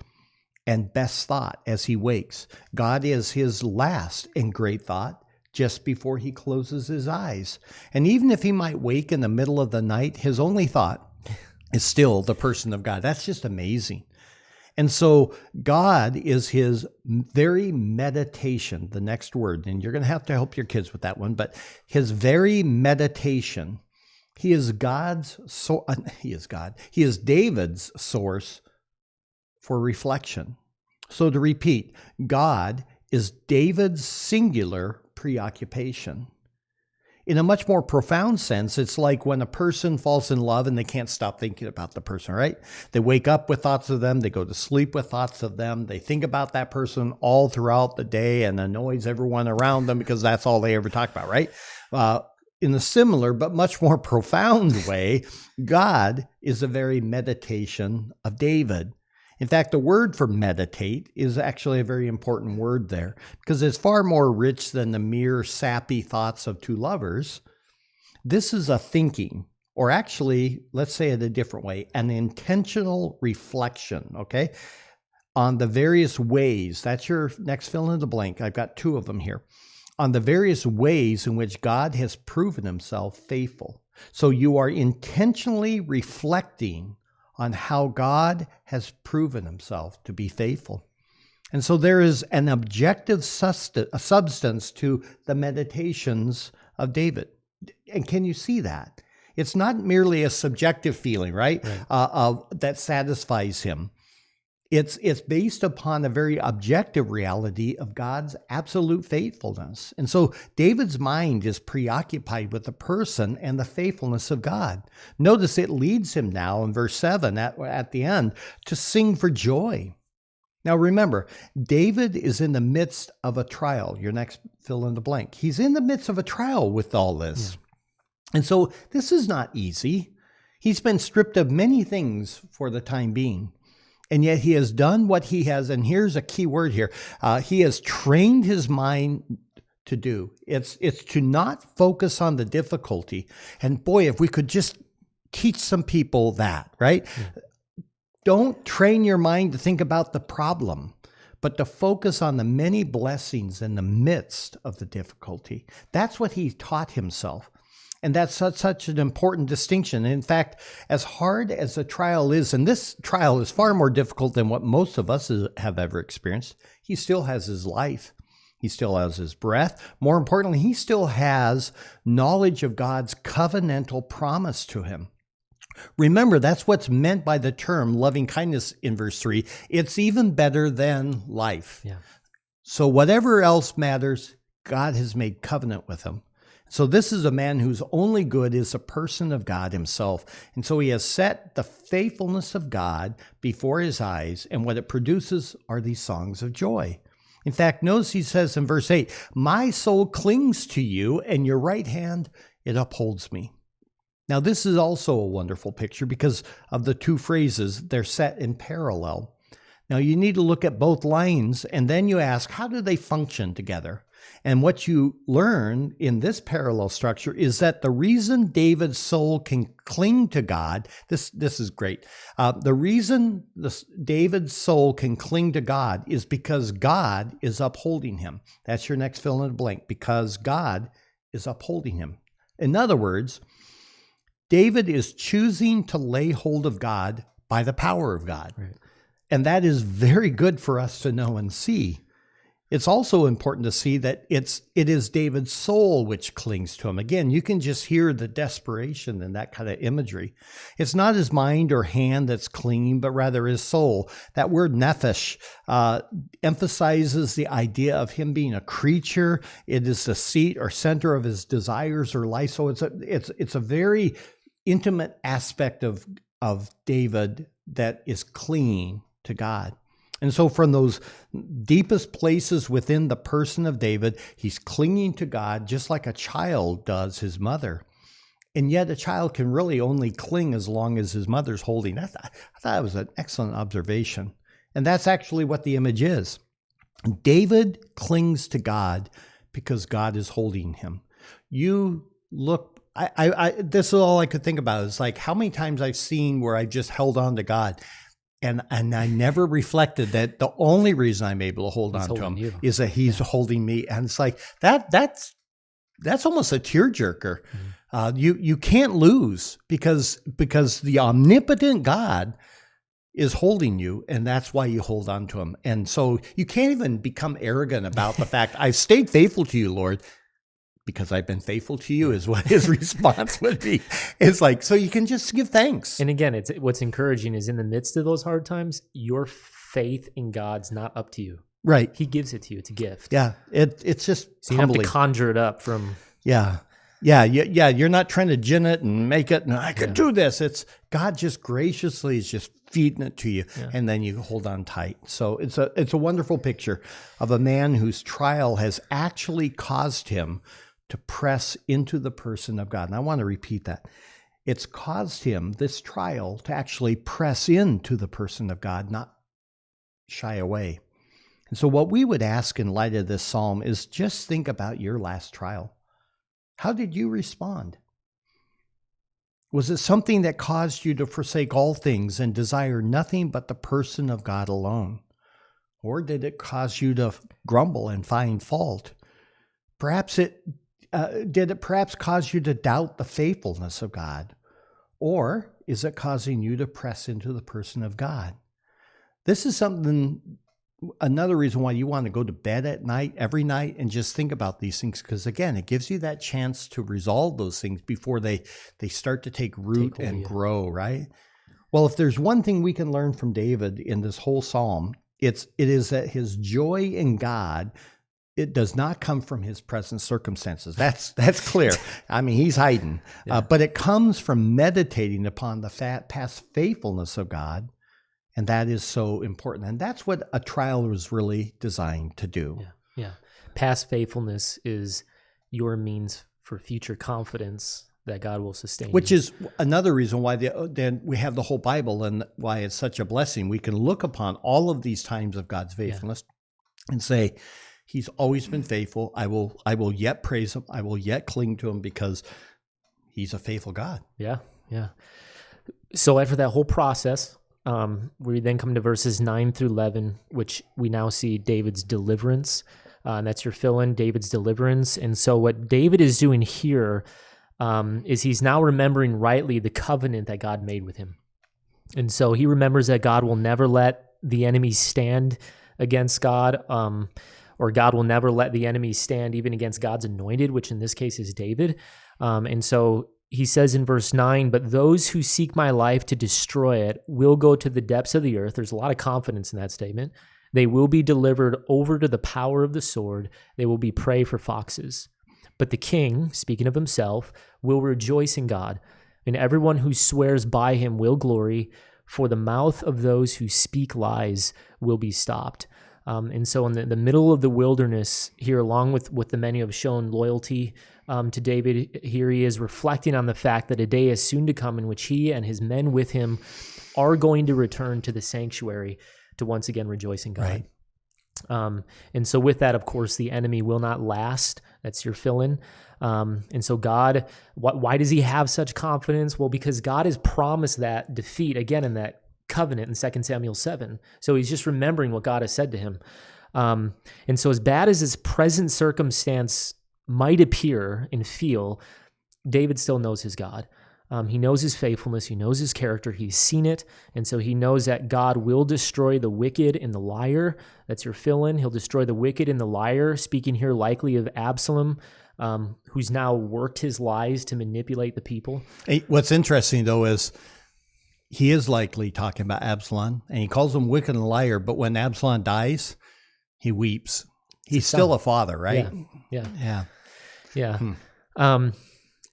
and best thought as he wakes. God is his last and great thought just before he closes his eyes. And even if he might wake in the middle of the night, his only thought is still the person of God. That's just amazing. And so God is his very meditation, the next word, and you're going to have to help your kids with that one, but his very meditation, he is David's source for reflection. So to repeat, God is David's singular preoccupation. In a much more profound sense, it's like when a person falls in love and they can't stop thinking about the person, right? They wake up with thoughts of them. They go to sleep with thoughts of them. They think about that person all throughout the day and annoys everyone around them because that's all they ever talk about, right? In a similar but much more profound way, God is the very meditation of David. In fact, the word for meditate is actually a very important word there because it's far more rich than the mere sappy thoughts of two lovers. This is a thinking, or actually, let's say it a different way, an intentional reflection, okay, on the various ways. That's your next fill in the blank. I've got two of them here. On the various ways in which God has proven himself faithful. So you are intentionally reflecting on how God has proven himself to be faithful. And so there is an objective substance to the meditations of David. And can you see that? It's not merely a subjective feeling, right? That satisfies him. It's based upon a very objective reality of God's absolute faithfulness. And so David's mind is preoccupied with the person and the faithfulness of God. Notice it leads him now in verse 7 at the end to sing for joy. Now remember, David is in the midst of a trial. Your next fill in the blank. He's in the midst of a trial with all this. Yeah. And so this is not easy. He's been stripped of many things for the time being. And yet he has done what he has, and here's a key word here, he has trained his mind to do. It's to not focus on the difficulty. And boy, if we could just teach some people that, right? Yeah. Don't train your mind to think about the problem, but to focus on the many blessings in the midst of the difficulty. That's what he taught himself. And that's such an important distinction. In fact, as hard as the trial is, and this trial is far more difficult than what most of us have ever experienced, he still has his life. He still has his breath. More importantly, he still has knowledge of God's covenantal promise to him. Remember, that's what's meant by the term loving kindness in verse 3. It's even better than life. Yeah. So whatever else matters, God has made covenant with him. So this is a man whose only good is a person of God himself. And so he has set the faithfulness of God before his eyes, and what it produces are these songs of joy. In fact, notice he says in verse 8, my soul clings to you, and your right hand, it upholds me. Now this is also a wonderful picture because of the two phrases, they're set in parallel. Now you need to look at both lines, and then you ask, how do they function together? And what you learn in this parallel structure is that the reason David's soul can cling to God, this is great. The reason David's soul can cling to God is because God is upholding him. That's your next fill in the blank, because God is upholding him. In other words, David is choosing to lay hold of God by the power of God. Right. And that is very good for us to know and see. It's also important to see that it is David's soul which clings to him. Again, you can just hear the desperation in that kind of imagery. It's not his mind or hand that's clinging, but rather his soul. That word nephesh emphasizes the idea of him being a creature. It is the seat or center of his desires or life. So it's a very intimate aspect of David that is clinging to God. And so from those deepest places within the person of David, he's clinging to God just like a child does his mother. And yet a child can really only cling as long as his mother's holding. I thought that was an excellent observation. And that's actually what the image is. David clings to God because God is holding him. You look, this is all I could think about. It's like how many times I've seen where I just held on to God. And I never reflected that the only reason I'm able to hold on to him is that he's holding me. And it's like that's almost a tearjerker. You can't lose because the omnipotent God is holding you, and that's why you hold on to him. And so you can't even become arrogant about the fact I've stayed faithful to you, Lord, because I've been faithful to you, is what his response would be. It's like, so you can just give thanks. And again, what's encouraging is in the midst of those hard times, your faith in God's not up to you. Right. He gives it to you. It's a gift. Yeah. It's just so you humbling. have to conjure it up from. Yeah. You're not trying to gin it and make it, and I could do this. It's God just graciously is just feeding it to you, and then you hold on tight. So it's a wonderful picture of a man whose trial has actually caused him to press into the person of God. And I want to repeat that. It's caused him, this trial, to actually press into the person of God, not shy away. And so what we would ask in light of this psalm is just think about your last trial. How did you respond? Was it something that caused you to forsake all things and desire nothing but the person of God alone? Or did it cause you to grumble and find fault? Did it perhaps cause you to doubt the faithfulness of God? Or is it causing you to press into the person of God? This is another reason why you want to go to bed at night, every night, and just think about these things. Because again, it gives you that chance to resolve those things before they start to take root and grow, right? Well, if there's one thing we can learn from David in this whole psalm, it is that his joy in God, it does not come from his present circumstances. That's clear. I mean, he's hiding. But it comes from meditating upon the past faithfulness of God. And that is so important. And that's what a trial was really designed to do. Yeah. Past faithfulness is your means for future confidence that God will sustain. Which is another reason why then we have the whole Bible and why it's such a blessing. We can look upon all of these times of God's faithfulness and say, he's always been faithful. I will yet praise him. I will yet cling to him because he's a faithful God. Yeah. So after that whole process, we then come to verses 9 through 11, which we now see David's deliverance. And that's your fill-in, David's deliverance. And so what David is doing here is he's now remembering rightly the covenant that God made with him. And so he remembers that God will never let the enemy stand against God, or God will never let the enemy stand even against God's anointed, which in this case is David. And so he says in verse 9, but those who seek my life to destroy it will go to the depths of the earth. There's a lot of confidence in that statement. They will be delivered over to the power of the sword. They will be prey for foxes. But the king, speaking of himself, will rejoice in God, and everyone who swears by him will glory, for the mouth of those who speak lies will be stopped. And so in the middle of the wilderness here, along with the many who have shown loyalty to David, here he is reflecting on the fact that a day is soon to come in which he and his men with him are going to return to the sanctuary to once again rejoice in God. Right. And so with that, of course, the enemy will not last. That's your fill-in. And so God, why does he have such confidence? Well, because God has promised that defeat, again, in that covenant in 2 Samuel 7. So he's just remembering what God has said to him. And so as bad as his present circumstance might appear and feel, David still knows his God. He knows his faithfulness. He knows his character. He's seen it. And so he knows that God will destroy the wicked and the liar. That's your fill-in. He'll destroy the wicked and the liar, speaking here likely of Absalom, who's now worked his lies to manipulate the people. Hey, what's interesting, though, is he is likely talking about Absalom, and he calls him wicked and liar, but when Absalom dies, he weeps. He's still a father, right? Yeah.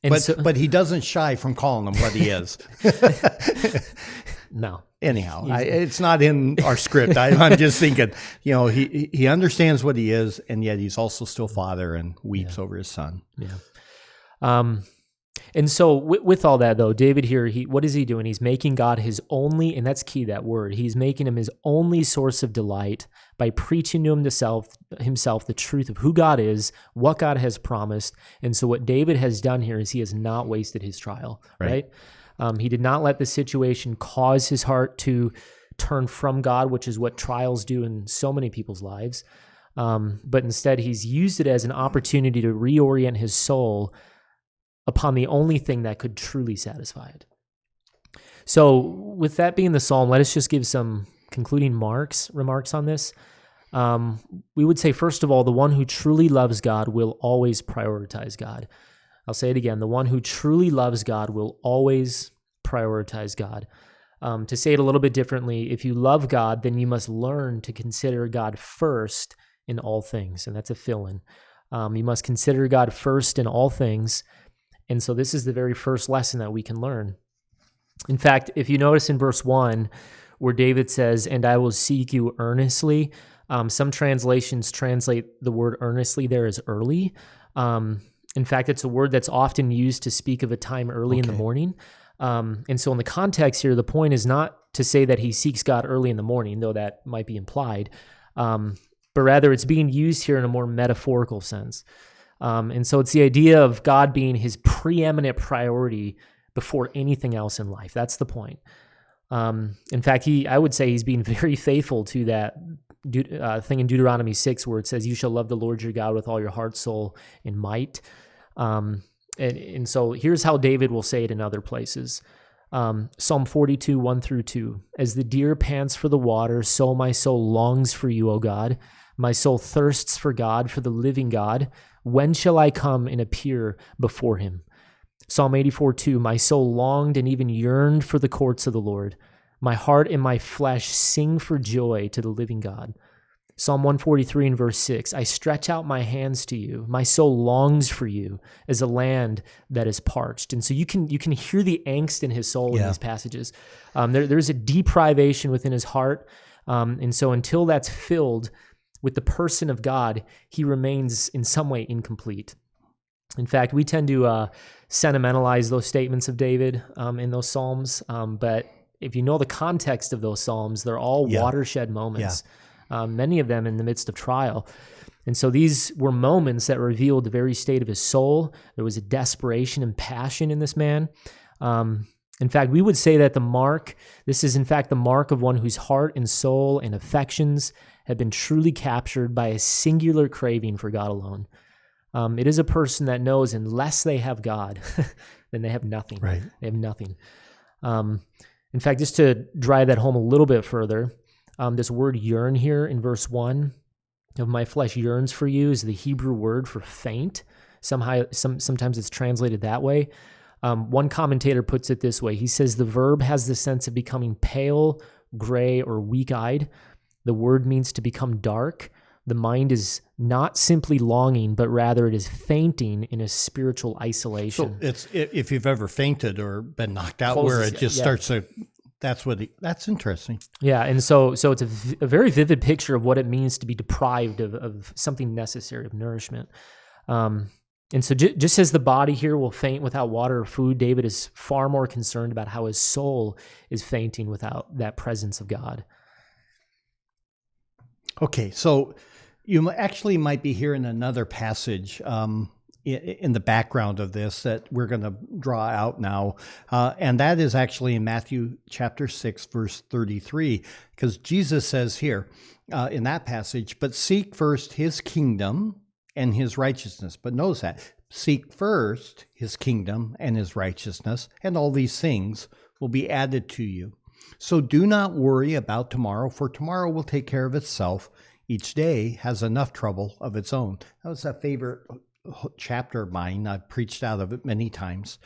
But he doesn't shy from calling him what he is. No. Anyhow, it's not in our script. I'm just thinking, he understands what he is, and yet he's also still father and weeps over his son. Yeah. And so with all that, though, David here, what is he doing? He's making God his only, and that's key, that word. He's making him his only source of delight by preaching to himself the truth of who God is, what God has promised. And so what David has done here is he has not wasted his trial, right? He did not let the situation cause his heart to turn from God, which is what trials do in so many people's lives. But instead, he's used it as an opportunity to reorient his soul upon the only thing that could truly satisfy it. So with that being the psalm, let us just give some concluding remarks on this. We would say, first of all, the one who truly loves God will always prioritize God. I'll say it again. The one who truly loves God will always prioritize God. To say it a little bit differently, if you love God, then you must learn to consider God first in all things. And that's a fill-in. You must consider God first in all things. And so this is the very first lesson that we can learn. In fact, if you notice in verse 1, where David says, "And I will seek you earnestly," some translations translate the word earnestly there as early. In fact, it's a word that's often used to speak of a time early in the morning. And so in the context here, the point is not to say that he seeks God early in the morning, though that might be implied, but rather it's being used here in a more metaphorical sense. And so it's the idea of God being his preeminent priority before anything else in life. That's the point. In fact, I would say he's being very faithful to that thing in Deuteronomy 6 where it says, "You shall love the Lord your God with all your heart, soul, and might." And so here's how David will say it in other places. Psalm 42, 1-2. "As the deer pants for the water, so my soul longs for you, O God. My soul thirsts for God, for the living God. When shall I come and appear before him?" Psalm 84, 2. "My soul longed and even yearned for the courts of the Lord. My heart and my flesh sing for joy to the living God." Psalm 143 and verse 6, "I stretch out my hands to you. My soul longs for you as a land that is parched." And so you can hear the angst in his soul in these passages. There's a deprivation within his heart. And so until that's filled with the person of God, he remains in some way incomplete. In fact, we tend to sentimentalize those statements of David in those Psalms. But if you know the context of those Psalms, they're all watershed moments. Many of them in the midst of trial. And so these were moments that revealed the very state of his soul. There was a desperation and passion in this man. In fact, we would say that this is in fact the mark of one whose heart and soul and affections have been truly captured by a singular craving for God alone. It is a person that knows unless they have God, then they have nothing. Right. They have nothing. In fact, just to drive that home a little bit further, this word yearn here in verse 1, "of my flesh yearns for you," is the Hebrew word for faint. Sometimes it's translated that way. One commentator puts it this way. He says the verb has the sense of becoming pale, gray, or weak-eyed. The word means to become dark. The mind is not simply longing, but rather it is fainting in a spiritual isolation. So it's if you've ever fainted or been knocked out, where it just starts to. That's interesting. Yeah, and so it's a very vivid picture of what it means to be deprived of something necessary, of nourishment. And so just as the body here will faint without water or food, David is far more concerned about how his soul is fainting without that presence of God. Okay, so you actually might be hearing another passage in the background of this that we're going to draw out now. And that is actually in Matthew chapter 6, verse 33, because Jesus says here in that passage, "But seek first his kingdom and his righteousness." But notice that. Seek first his kingdom and his righteousness, and all these things will be added to you. So do not worry about tomorrow, for tomorrow will take care of itself. Each day has enough trouble of its own. That was a favorite chapter of mine. I've preached out of it many times.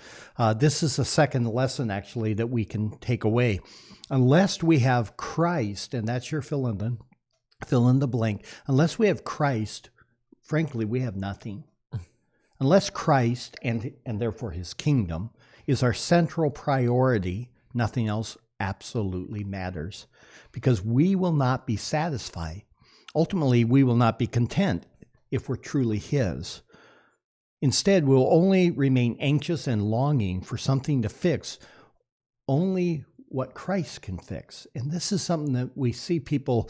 This is the second lesson, actually, that we can take away. Unless we have Christ, and that's your fill in the blank. Unless we have Christ, frankly, we have nothing. Unless Christ, and therefore his kingdom, is our central priority, nothing else absolutely matters, because we will not be satisfied. Ultimately, we will not be content if we're truly his. Instead, we'll only remain anxious and longing for something to fix only what Christ can fix. And this is something that we see people,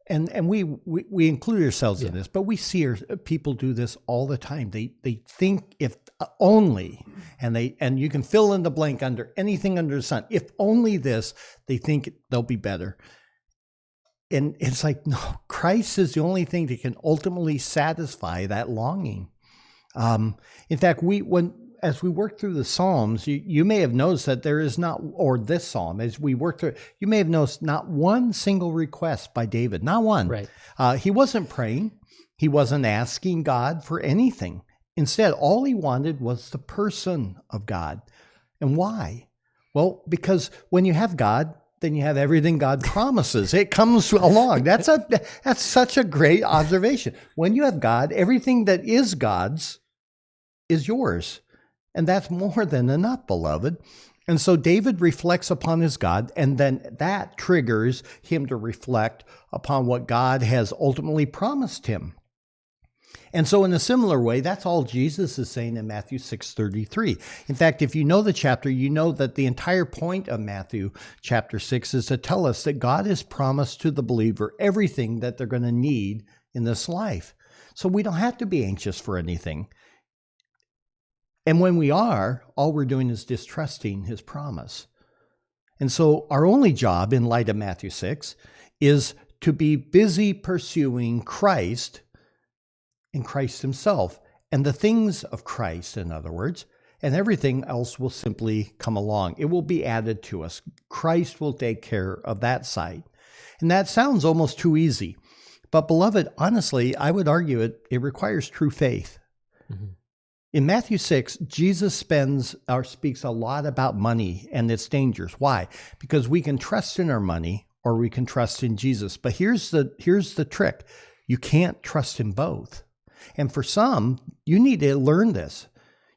and we include ourselves in this, but we see people do this all the time. They think if only, and you can fill in the blank under anything under the sun. If only this, they think they'll be better. And it's like, no, Christ is the only thing that can ultimately satisfy that longing. In fact, as we work through the Psalms, you may have noticed that there is not, or this Psalm, as we work through, you may have noticed not one single request by David, not one. Right. He wasn't praying. He wasn't asking God for anything. Instead, all he wanted was the person of God. And why? Well, because when you have God, then you have everything God promises. It comes along. That's such a great observation. When you have God, everything that is God's is yours. And that's more than enough, beloved. And so David reflects upon his God, and then that triggers him to reflect upon what God has ultimately promised him. And so in a similar way, that's all Jesus is saying in Matthew 6:33. In fact, if you know the chapter, you know that the entire point of Matthew chapter 6 is to tell us that God has promised to the believer everything that they're going to need in this life. So we don't have to be anxious for anything. And when we are, all we're doing is distrusting his promise. And so our only job in light of Matthew 6 is to be busy pursuing Christ and Christ himself and the things of Christ, in other words, and everything else will simply come along. It will be added to us. Christ will take care of that side. And that sounds almost too easy. But beloved, honestly, I would argue it requires true faith. Mm-hmm. In Matthew 6, Jesus speaks a lot about money and its dangers. Why? Because we can trust in our money or we can trust in Jesus. But here's the trick. You can't trust in both. And for some, you need to learn this.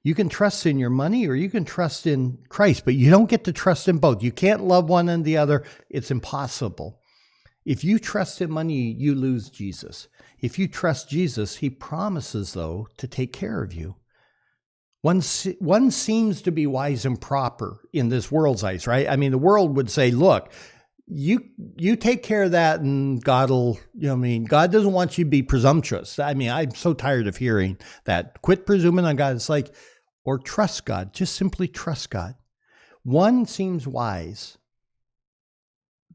You can trust in your money or you can trust in Christ, but you don't get to trust in both. You can't love one and the other. It's impossible. If you trust in money, you lose Jesus. If you trust Jesus, he promises, though, to take care of you. One seems to be wise and proper in this world's eyes, right? I mean, the world would say, look, you take care of that and God will, God doesn't want you to be presumptuous. I mean, I'm so tired of hearing that. Quit presuming on God. It's like, or trust God. Just simply trust God. One seems wise.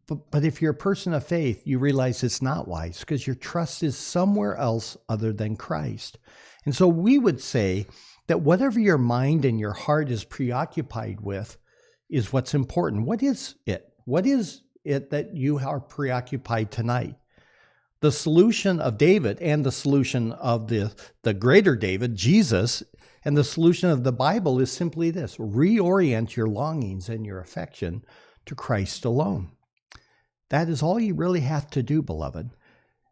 But if you're a person of faith, you realize it's not wise because your trust is somewhere else other than Christ. And so we would say that whatever your mind and your heart is preoccupied with is what's important. What is it? What is it that you are preoccupied tonight? The solution of David and the solution of the greater David, Jesus, and the solution of the Bible is simply this: reorient your longings and your affection to Christ alone. That is all you really have to do, beloved.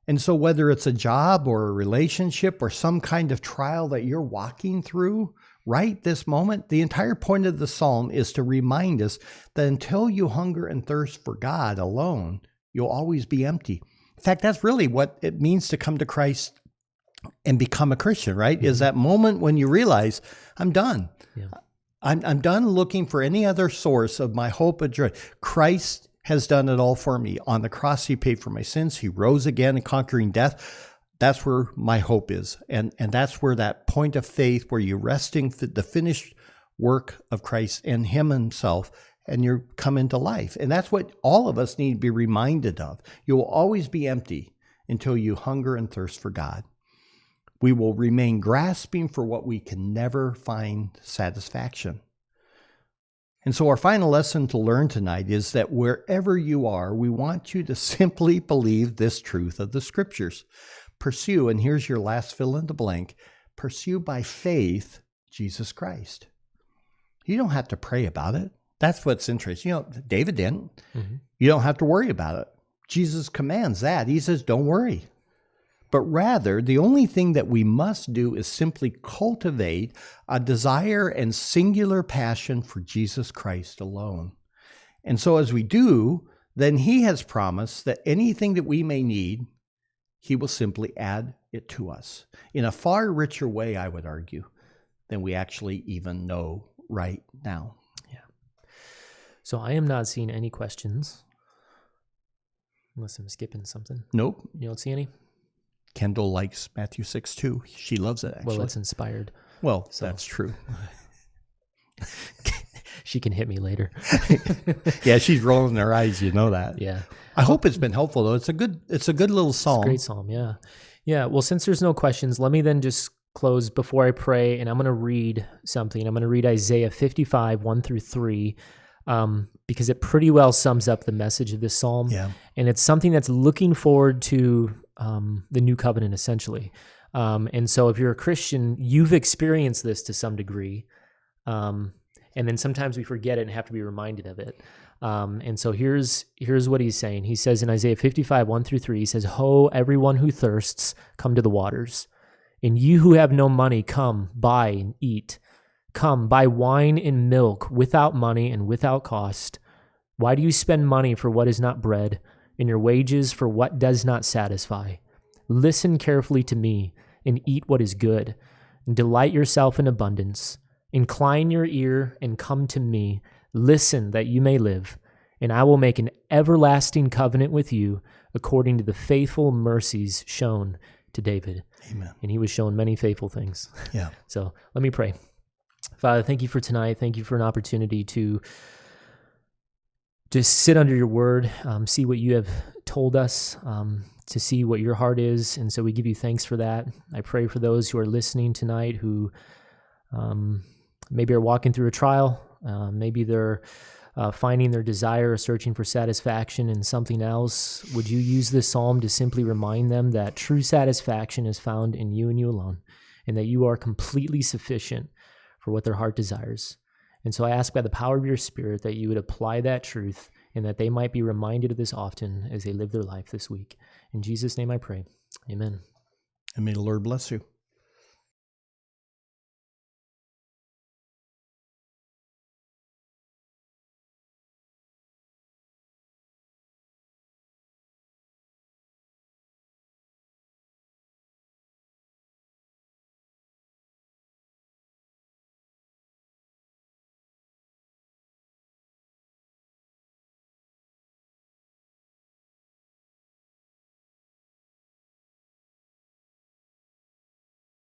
And so whether it's a job or a relationship or some kind of trial that you're walking through right this moment, the entire point of the psalm is to remind us that until you hunger and thirst for God alone, you'll always be empty. In fact, that's really what it means to come to Christ and become a Christian, right? Mm-hmm. Is that moment when you realize, I'm done. Yeah. I'm done looking for any other source of my hope and joy. Christ has done it all for me. On the cross, he paid for my sins. He rose again and conquering death. That's where my hope is. And that's where that point of faith where you're resting the finished work of Christ and him himself, and you come into life. And that's what all of us need to be reminded of. You will always be empty until you hunger and thirst for God. We will remain grasping for what we can never find satisfaction. And so our final lesson to learn tonight is that wherever you are, we want you to simply believe this truth of the Scriptures. Pursue, and here's your last fill in the blank, pursue by faith Jesus Christ. You don't have to pray about it. That's what's interesting. David didn't. Mm-hmm. You don't have to worry about it. Jesus commands that. He says, don't worry. But rather, the only thing that we must do is simply cultivate a desire and singular passion for Jesus Christ alone. And so as we do, then he has promised that anything that we may need, he will simply add it to us in a far richer way, I would argue, than we actually even know right now. So I am not seeing any questions. Unless I'm skipping something. Nope. You don't see any? Kendall likes Matthew 6:2. She loves it, actually. Well, it's inspired. Well, So. that's true. She can hit me later. Yeah, she's rolling her eyes. You know that. Yeah. I hope it's been helpful, though. It's a good little psalm. It's a great psalm, yeah. Yeah, well, since there's no questions, let me then just close before I pray, and I'm going to read something. I'm going to read Isaiah 55, 1 through 3, because it pretty well sums up the message of this psalm. Yeah. And it's something that's looking forward to the new covenant, essentially. And so if you're a Christian, you've experienced this to some degree. And then sometimes we forget it and have to be reminded of it. And so here's what he's saying. He says in Isaiah 55, 1 through 3, he says, "Ho, everyone who thirsts, come to the waters. And you who have no money, come, buy and eat. Come, buy wine and milk without money and without cost. Why do you spend money for what is not bread, and your wages for what does not satisfy? Listen carefully to me, and eat what is good, and delight yourself in abundance. Incline your ear and come to me. Listen that you may live, and I will make an everlasting covenant with you according to the faithful mercies shown to David." Amen. And he was shown many faithful things. Yeah. So let me pray. Father, thank you for tonight. Thank you for an opportunity to just sit under your word, see what you have told us, to see what your heart is. And so we give you thanks for that. I pray for those who are listening tonight who maybe are walking through a trial. Maybe they're finding their desire or searching for satisfaction in something else. Would you use this psalm to simply remind them that true satisfaction is found in you and you alone, and that you are completely sufficient for what their heart desires? And so I ask by the power of your Spirit that you would apply that truth, and that they might be reminded of this often as they live their life this week. In Jesus' name I pray. Amen. And may the Lord bless you.